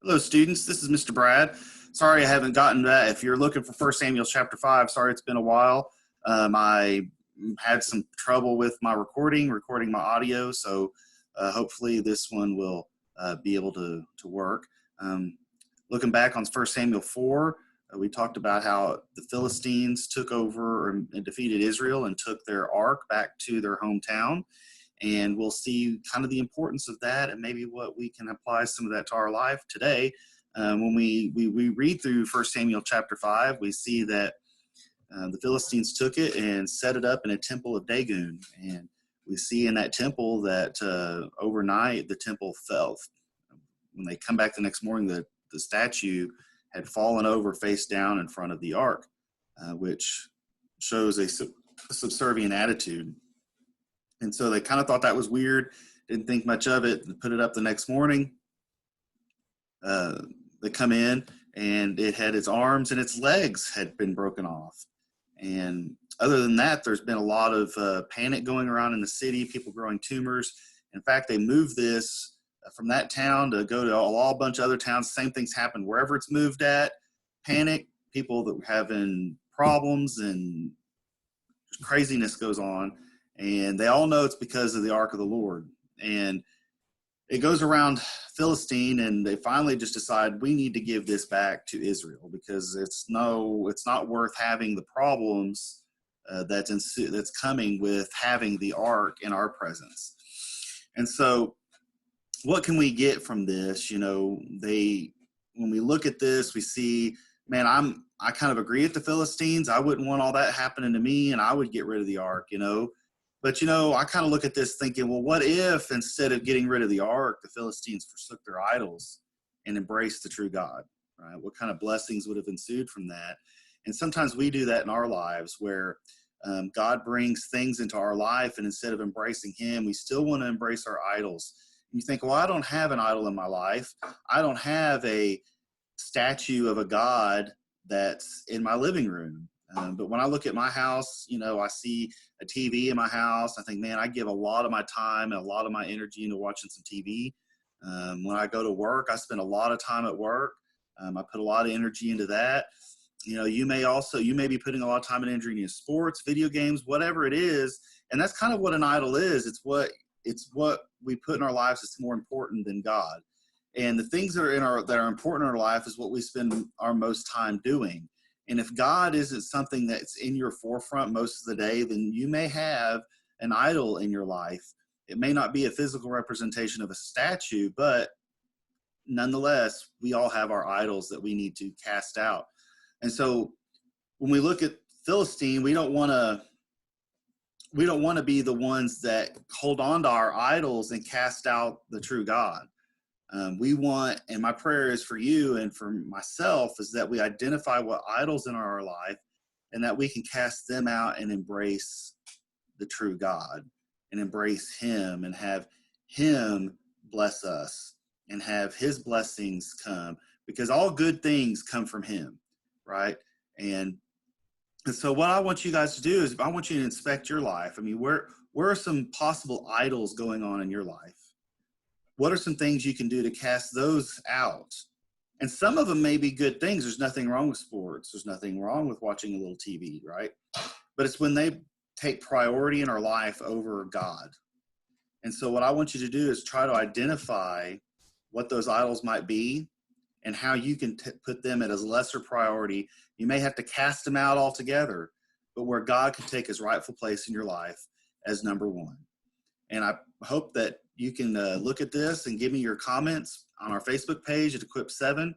Hello, students. This is Mr. Brad. Sorry I haven't gotten that. If you're looking for 1 Samuel chapter 5, sorry it's been a while. I had some trouble with my recording my audio, so hopefully this one will be able to work. Um, Looking back on 1 Samuel 4, we talked about how the Philistines took over and defeated Israel and took their ark back to their hometown. And we'll see kind of the importance of that and maybe what we can apply some of that to our life today. When we read through 1 Samuel chapter 5, we see that the Philistines took it and set it up in a temple of Dagon. And we see in that temple that overnight the temple fell. When they come back the next morning, the statue had fallen over face down in front of the ark, which shows a subservient attitude. And so they kind of thought that was weird, didn't think much of it, and put it up the next morning. They come in, and it had its arms and its legs had been broken off. And other than that, there's been a lot of panic going around in the city, people growing tumors. In fact, they moved this from that town to go to a bunch of other towns. Same things happen wherever it's moved at. Panic, people that were having problems, and craziness goes on. And they all know it's because of the ark of the Lord. And it goes around Philistine, and they finally just decide we need to give this back to Israel because it's not worth having the problems that's coming with having the ark in our presence. And so what can we get from this? When we look at this, we see, man, I kind of agree with the Philistines. I wouldn't want all that happening to me, and I would get rid of the ark, But, I kind of look at this thinking, well, what if instead of getting rid of the ark, the Philistines forsook their idols and embraced the true God, right? What kind of blessings would have ensued from that? And sometimes we do that in our lives where God brings things into our life, and instead of embracing him, we still want to embrace our idols. And you think, well, I don't have an idol in my life. I don't have a statue of a God that's in my living room. But when I look at my house, I see a TV in my house. I think, man, I give a lot of my time and a lot of my energy into watching some TV. When I go to work, I spend a lot of time at work. I put a lot of energy into that. You may be putting a lot of time and energy into sports, video games, whatever it is. And that's kind of what an idol is. It's what we put in our lives that's more important than God. And the things that are important in our life is what we spend our most time doing. And if God isn't something that's in your forefront most of the day, then you may have an idol in your life. It may not be a physical representation of a statue, but nonetheless, we all have our idols that we need to cast out. And so when we look at Philistine, we don't want to be the ones that hold on to our idols and cast out the true God. And my prayer is for you and for myself, is that we identify what idols in our life and that we can cast them out and embrace the true God and embrace him and have him bless us and have his blessings come, because all good things come from him, right? And so what I want you guys to do is I want you to inspect your life. I mean, where are some possible idols going on in your life? What are some things you can do to cast those out? And some of them may be good things. There's nothing wrong with sports. There's nothing wrong with watching a little TV, right? But it's when they take priority in our life over God. And so what I want you to do is try to identify what those idols might be and how you can put them at a lesser priority. You may have to cast them out altogether, but where God can take his rightful place in your life as number one. And I hope that you can look at this and give me your comments on our Facebook page at Equip 7.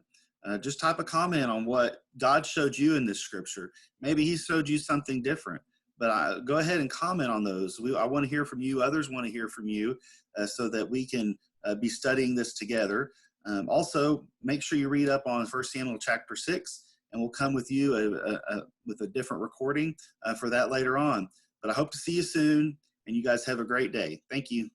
Just type a comment on what God showed you in this scripture. Maybe he showed you something different, but go ahead and comment on those. I want to hear from you. Others want to hear from you so that we can be studying this together. Also, make sure you read up on 1 Samuel chapter 6, and we'll come with you with a different recording for that later on. But I hope to see you soon, and you guys have a great day. Thank you.